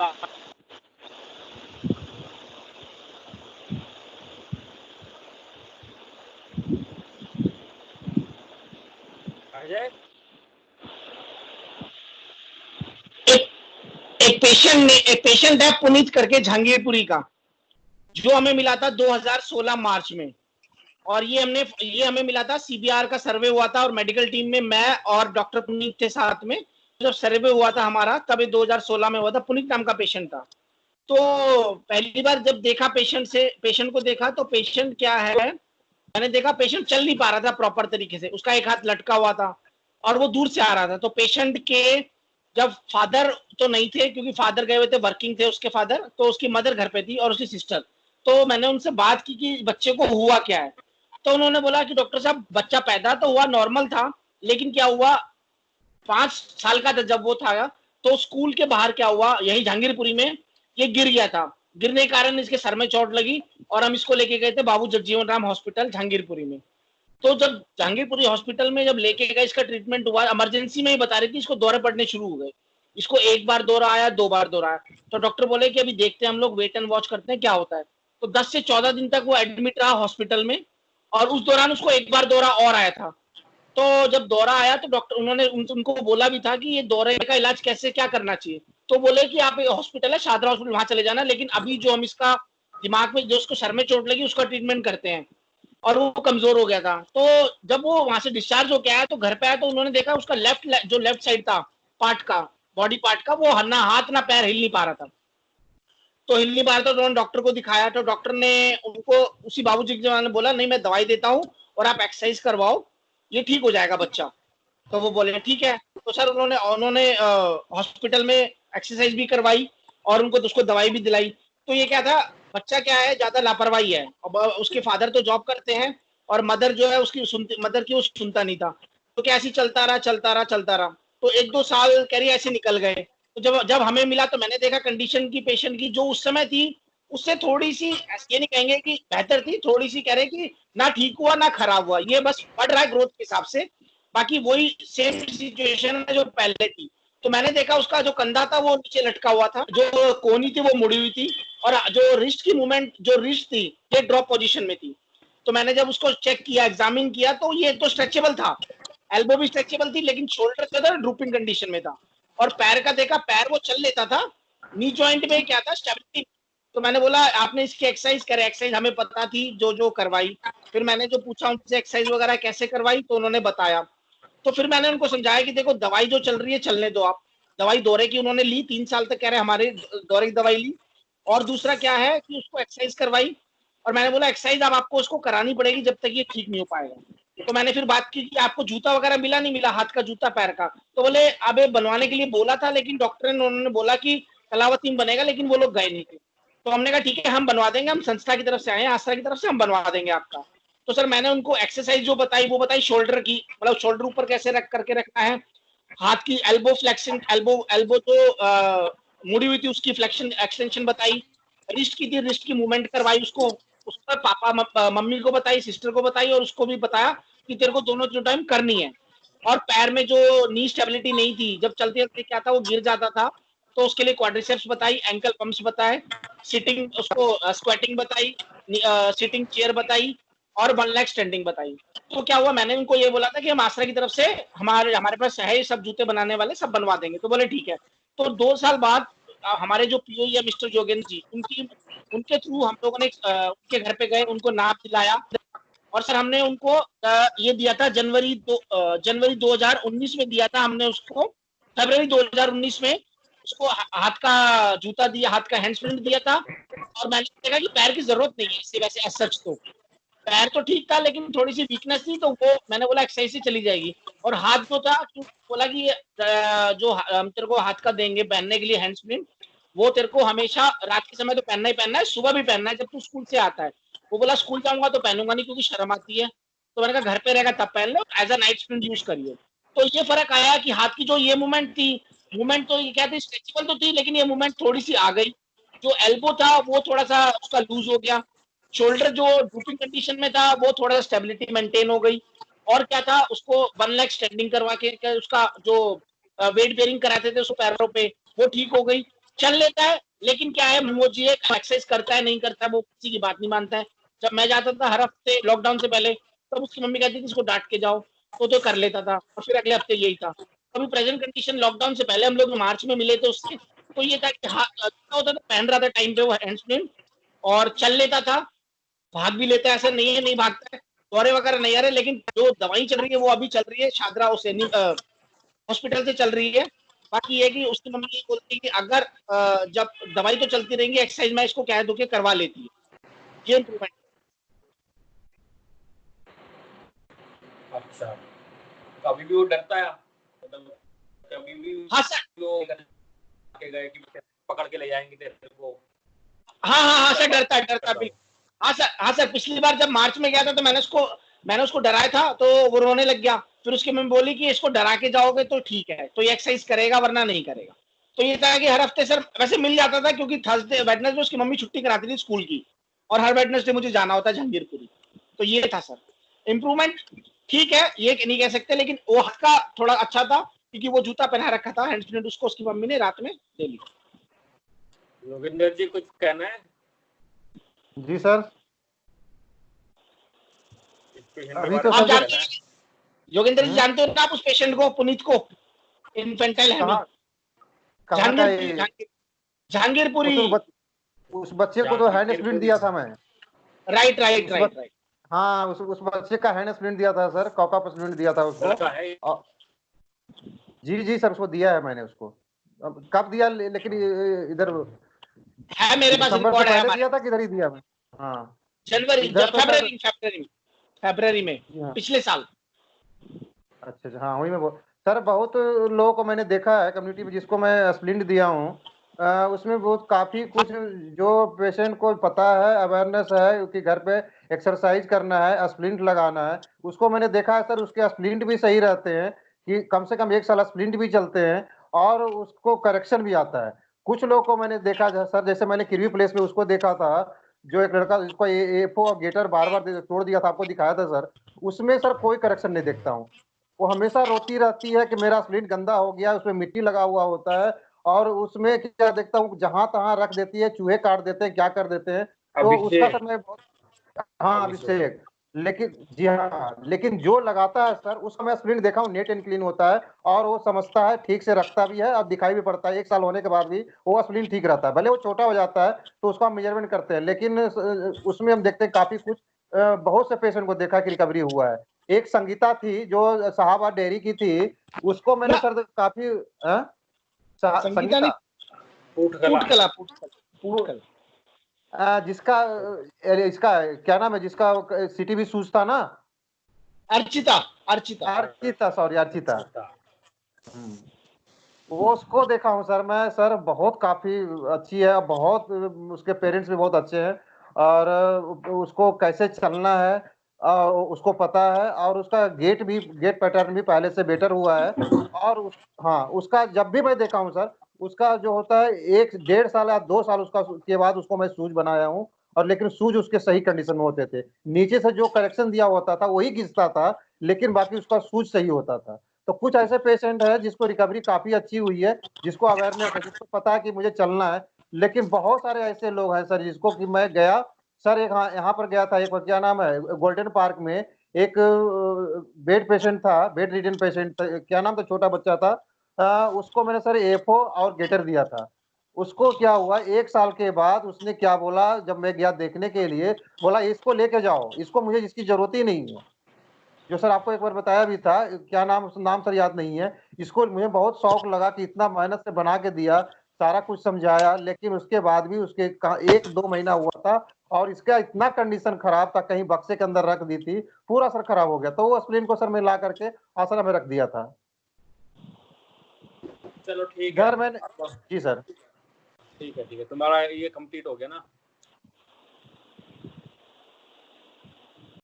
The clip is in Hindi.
अजय, एक पेशेंट है पुनीत करके झांगीरपुरी का, जो हमें मिला था 2016 मार्च में। और ये हमें मिला था, सीबीआर का सर्वे हुआ था और मेडिकल टीम में मैं और डॉक्टर पुनीत थे साथ में। जब सर्वे हुआ था हमारा तब 2016 में हुआ था। पुनीत नाम का पेशेंट था। तो पहली बार जब देखा पेशेंट को देखा तो पेशेंट क्या है, मैंने देखा पेशेंट चल नहीं पा रहा था प्रॉपर तरीके से, उसका एक हाथ लटका हुआ था और वो दूर से आ रहा था। तो पेशेंट के जब फादर तो नहीं थे, क्योंकि फादर गए हुए थे, वर्किंग थे उसके फादर, तो उसकी मदर घर पे थी और उसकी सिस्टर। तो मैंने उनसे बात की कि बच्चे को हुआ क्या है। तो उन्होंने बोला कि डॉक्टर साहब बच्चा पैदा तो हुआ नॉर्मल था, लेकिन क्या हुआ 5 साल का था जब वो था, तो स्कूल के बाहर क्या हुआ, यही जहांगीरपुरी में ये गिर गया था। गिरने के कारण इसके सर में चोट लगी और हम इसको लेके गए थे बाबू जगजीवन राम हॉस्पिटल जहांगीरपुरी में। तो जब जहांगीरपुरी हॉस्पिटल में जब लेके गए, इसका ट्रीटमेंट हुआ, इमरजेंसी में ही बता रही थी इसको दौरे पड़ने शुरू हो गए। इसको एक बार दौरा आया, 2 बार दौरा आया। तो डॉक्टर बोले कि अभी देखते हैं हम लोग, वेट एंड वॉच करते हैं क्या होता है। तो 10 से 14 दिन तक वो एडमिट रहा हॉस्पिटल में और उस दौरान उसको एक बार दौरा और आया था। तो जब दौरा आया तो डॉक्टर उन्होंने उनको बोला भी था कि ये दौरे का इलाज कैसे क्या करना चाहिए। तो बोले कि आप हॉस्पिटल है शादरा हॉस्पिटल, वहां चले जाना, लेकिन अभी जो हम इसका दिमाग में जो उसको सर में चोट लगी उसका ट्रीटमेंट करते हैं। और वो कमजोर हो गया था। तो जब वो वहां से डिस्चार्ज होके आया तो घर पे आया तो उन्होंने देखा उसका लेफ्ट साइड था पार्ट का, बॉडी पार्ट का, वो ना हाथ ना पैर हिल नहीं पा रहा था। तो हिल नहीं पा रहा था। तो उन्होंने डॉक्टर को दिखाया तो डॉक्टर ने उनको उसी बाबूजी के जमाने बोला नहीं मैं दवाई देता हूँ और आप एक्सरसाइज करवाओ, ये ठीक हो जाएगा बच्चा। तो वो बोले ठीक है। तो सर उन्होंने उन्होंने हॉस्पिटल में एक्सरसाइज भी करवाई और उनको उसको दवाई भी दिलाई। तो ये क्या था, बच्चा क्या है ज्यादा लापरवाही है। अब उसके फादर तो जॉब करते हैं और मदर जो है उसकी सुनती, मदर की वो सुनता नहीं था। तो क्या ऐसे चलता रहा चलता रहा चलता रहा। तो 1-2 साल कह रही ऐसे निकल गए। तो जब जब हमें मिला तो मैंने देखा कंडीशन की पेशेंट की जो उस समय थी उससे थोड़ी सी, ये नहीं कहेंगे कि बेहतर थी, थोड़ी सी कह रहे कि ना ठीक हुआ ना खराब हुआ, ये बस बढ़ रहा है ग्रोथ के हिसाब से। बाकी वही सेम सिचुएशन है जो पहले थी। तो मैंने देखा उसका जो कंधा था वो नीचे लटका हुआ था, जो कोहनी थी वो मुड़ी हुई थी और जो रिस्ट की मूवमेंट, जो रिस्ट थी ये ड्रॉप पोजीशन में थी। तो मैंने जब उसको चेक किया, एग्जामिन किया, तो ये तो स्ट्रेचेबल था, एल्बो भी स्ट्रेचेबल थी, लेकिन शोल्डर जो था ड्रूपिंग कंडीशन में था। और पैर का देखा, पैर वो चल लेता था, नी जॉइंट में क्या था, स्टेबिलिटी। तो मैंने बोला आपने इसकी एक्सरसाइज करे, एक्सरसाइज हमें पता थी जो जो करवाई। फिर मैंने जो पूछा उनसे एक्सरसाइज वगैरह कैसे करवाई तो उन्होंने बताया। तो फिर मैंने उनको समझाया कि देखो दवाई जो चल रही है चलने दो आप। दवाई दौरे की उन्होंने ली, 3 साल तक कह रहे हमारे दौरे की दवाई ली। और दूसरा क्या है कि उसको एक्सरसाइज करवाई। और मैंने बोला एक्सरसाइज अब आपको उसको करानी पड़ेगी जब तक ये ठीक नहीं हो पाएगा। तो मैंने फिर बात की कि आपको जूता वगैरह मिला नहीं मिला, हाथ का जूता पैर का। तो बोले अब ये बनवाने के लिए बोला था, लेकिन डॉक्टर ने उन्होंने बोला कि कलावती में बनेगा, लेकिन वो लोग गए नहीं थे। तो हमने कहा ठीक है हम बनवा देंगे, हम संस्था की तरफ से आए हैं, आस्था की तरफ से हम बनवा देंगे आपका। तो सर मैंने उनको एक्सरसाइज जो बताई वो बताई शोल्डर की, मतलब शोल्डर ऊपर कैसे रख करके रखना है, हाथ की एल्बो फ्लेक्शन, एल्बो एल्बो जो मुड़ी हुई थी उसकी फ्लेक्शन एक्सटेंशन बताई। रिस्ट की थी, रिस्ट की मूवमेंट करवाई उसको। उसका पापा मम्मी को बताई, सिस्टर को बताई और उसको भी बताया कि तेरे को दोनों टाइम करनी है। और पैर में जो नी स्टेबिलिटी नहीं थी, जब चलते चलते क्या था वो गिर जाता था, तो उसके लिए क्वाड्रिसेप्स बताई, एंकल पंप्स बताए, सिटिंग उसको स्क्वाटिंग बताई, सिटिंग चेयर बताई और 1 लाख स्टैंडिंग बताई। तो क्या हुआ, मैंने उनको ये बोला था कि हम आसरा की तरफ से हमारे हमारे पास है ये सब जूते बनाने वाले, सब बनवा देंगे। तो बोले ठीक है। तो 2 साल बाद हमारे जो पीओ है मिस्टर जोगेंद्र जी, उनके थ्रू हम लोगों ने उनके घर पे गए, उनको नाप दिलाया। और सर हमने उनको ये दिया था जनवरी 2019 में दिया था हमने उसको, फरवरी 2019 में उसको हाथ का जूता दिया, हाथ का हैंड स्प्रिंट दिया था। और मैंने देखा कि पैर की जरूरत नहीं है इससे वैसे एज सच। तो पैर तो ठीक था लेकिन थोड़ी सी वीकनेस थी, तो वो मैंने बोला एक्सरसाइज से चली जाएगी। और हाथ जो था बोला कि जो हम तेरे को हाथ का देंगे पहनने के लिए हैंड स्प्रिंट, वो तेरे को हमेशा रात के समय तो पहनना ही पहनना है, सुबह भी पहनना है जब तू स्कूल से आता है। वो बोला स्कूल जाऊंगा तो पहनूंगा नहीं क्योंकि शर्म आती है। तो मैंने कहा घर पे रहेगा तब पहन लो, as a night sprint use करिए। तो ये फर्क आया कि हाथ की जो ये मूवमेंट थी, मूवमेंट तो ये क्या थी, स्ट्रेचेबल तो थी, लेकिन ये मूवमेंट थोड़ी सी आ गई। जो एल्बो था वो थोड़ा सा उसका लूज हो गया। शोल्डर जो ड्रूपिंग कंडीशन में था वो थोड़ा सा स्टेबिलिटी मेंटेन हो गई। और क्या था, उसको 1 लाख स्टैंडिंग करवा के उसका जो वेट बेरिंग कराते थे उसको पैरों पे, वो ठीक हो गई। चल लेता है, लेकिन क्या है वो जी एक्सरसाइज करता है नहीं करता है वो किसी की बात नहीं मानता है। जब मैं जाता था हर हफ्ते लॉकडाउन से पहले, तब उसकी मम्मी कहती थी इसको डांट के जाओ, तो कर लेता था, और फिर अगले हफ्ते यही था। अभी प्रेजेंट कंडीशन लॉकडाउन से पहले हम लोग मार्च में मिले थे उससे, तो ये था कि हाँ होता था, पहन रहा था टाइम पे वो हैंड स्प्रिंट, और चल लेता था, भाग भी लेता है, ऐसा नहीं है नहीं भागता है, दौरे वगैरह नहीं आ रहे, लेकिन जो दवाई चल रही है वो अभी चल रही है शादरा उसे हॉस्पिटल से चल रही है। बाकी ये कि उसकी मम्मी ये बोलती है कि अगर जब दवाई तो चलती रहेंगी, एक्सरसाइज मैं इसको कह दूं कि करवा लेती है, ये इम्प्रूवमेंट। अच्छा, कभी भी वो डरता है मतलब, कभी भी हाँ सर, वो के गए कि पकड़ के ले जाएंगे तेरे को? हाँ सर, डरता है बिल्कुल। हाँ सर, पिछली बार जब मार्च में गया था तो मैंने उसको डराया था, तो वो रोने लग गया। फिर उसकी मम्मी बोली कि इसको डरा के जाओगे तो ठीक है, तो ये एक्सरसाइज करेगा वरना नहीं करेगा। तो ये था कि हर हफ्ते सर वैसे मिल जाता था, क्योंकि थर्सडे वेडनेसडे उसकी मम्मी छुट्टी कराती थी स्कूल की, और हर वेडनेसडे मुझे जाना होता है जहांगीरपुरी। तो ये था सर इम्प्रूवमेंट। ठीक है, ये नहीं कह सकते, लेकिन वो हाथ का थोड़ा अच्छा था, क्योंकि वो जूता पहना रखा था हैंड स्प्रिंट, उसको उसकी मम्मी ने रात में दे ली। योगेंद्र जी कुछ कहना है? जी सर, अभी तो आप सर जानते हैं योगेंद्र जी, जानते हो ना आप उस पेशेंट को, पुनीत को, इन्फेंटाइल हेमी, कहाँ का ये? जहांगीरपुरी। उस बच्चे को तो हैंड स्प्रिंट दिया था मैं। राइट। हाँ, उस बच्चे का हैंड स्प्रिंट दिया था सर, कॉका स्प्रिंट दिया था उसको। जी सर, उसको दिया है मैंने उसको। अब कब दिया, लेकिन इधर है मेरे पास दिसंबर से रिकॉर्ड है पहले हमारे। दिया था, किधर ही दिया मैं? हाँ, जनवरी फरवरी में पिछले साल। अच्छा, हाँ वही मैं सर, बहुत लोगों को मैंने देखा है कम्युनिटी में जिसको मैं स्प्लिंट दिया हूँ, उसमें बहुत काफी कुछ जो पेशेंट को पता है, अवेयरनेस है कि घर पे एक्सरसाइज करना है, स्प्लिंट लगाना है, उसको मैंने देखा है सर, उसके स्प्लिंट भी सही रहते हैं कि कम से कम 1 साल स्प्लिंट भी चलते हैं, और उसको करेक्शन भी आता है। कुछ लोगों को मैंने देखा सर, जैसे मैंने किरवी प्लेस में उसको देखा था, जो एक लड़का जिसको एफओ और गेटर बार बार तोड़ दिया था, आपको दिखाया था सर, उसमें सर कोई करेक्शन नहीं देखता हूँ। वो हमेशा रोती रहती है कि मेरा स्प्लिंट गंदा हो गया, उसमें मिट्टी लगा हुआ होता है, और उसमें क्या देखता हूँ, जहां तहां रख देती है, चूहे काट देते हैं, क्या कर देते हैं, तो उसका सर मैं हाँ अभिषेक, लेकिन जी हाँ, लेकिन जो लगाता है सर उसका मैं स्प्लिंट देखा हूँ, नीट एंड क्लीन होता है, और वो समझता है, ठीक से रखता भी है, और दिखाई भी पड़ता है। 1 साल होने के बाद भी वो स्प्लिंट ठीक रहता है, भले वो छोटा हो जाता है तो उसको हम मेजरमेंट करते हैं, लेकिन उसमें हम देखते हैं काफी कुछ, बहुत से पेशेंट को देखा कि रिकवरी हुआ है। एक संगीता थी जो साहबा डेयरी की थी, उसको मैंने सर काफी संगीता जिसका इसका क्या नाम है, जिसका सीटीबी सूज था ना, अर्चिता सॉरी, अर्चिता। वो उसको देखा हूँ सर मैं, सर बहुत काफी अच्छी है, बहुत उसके पेरेंट्स भी बहुत अच्छे हैं, और उसको कैसे चलना है उसको पता है, और उसका गेट पैटर्न भी पहले से बेटर हुआ है, और हाँ, उसका जब भी मैं देखा हूँ सर, उसका जो होता है 1-1.5 साल या 2 साल उसका के बाद उसको मैं शूज बनाया हूँ, और लेकिन शूज उसके सही कंडीशन में होते थे, नीचे से जो करेक्शन दिया होता था वही घिसता था, लेकिन बाकी उसका शूज सही होता था। तो कुछ ऐसे पेशेंट है जिसको रिकवरी काफी अच्छी हुई है, जिसको अवेयरनेस है, जिसको पता है कि मुझे चलना है, लेकिन बहुत सारे ऐसे लोग हैं सर जिसको कि मैं गया सर, एक यहाँ पर गया था, एक क्या नाम है, गोल्डन पार्क में एक बेड पेशेंट था, बेड रिडन पेशेंट, क्या नाम था, छोटा बच्चा था, उसको मैंने सर एफओ और गेटर दिया था। उसको क्या हुआ, 1 साल के बाद उसने क्या बोला, जब मैं गया देखने के लिए, बोला इसको लेके जाओ, इसको मुझे इसकी जरूरत ही नहीं है। जो सर आपको एक बार बताया भी था, क्या नाम सर याद नहीं है, इसको मुझे बहुत शौक लगा कि इतना मेहनत से बना के दिया, सारा कुछ समझाया, लेकिन उसके बाद भी उसके 1-2 महीना हुआ था, और इसका इतना कंडीशन खराब था, कहीं बक्से के अंदर रख दी थी, पूरा सर खराब हो गया, तो वो स्प्लिन को सर मैं ला करके आसरा में रख दिया था। चलो ठीक है, घर मैंने जी सर, ठीक है, तुम्हारा ये कंप्लीट हो गया ना?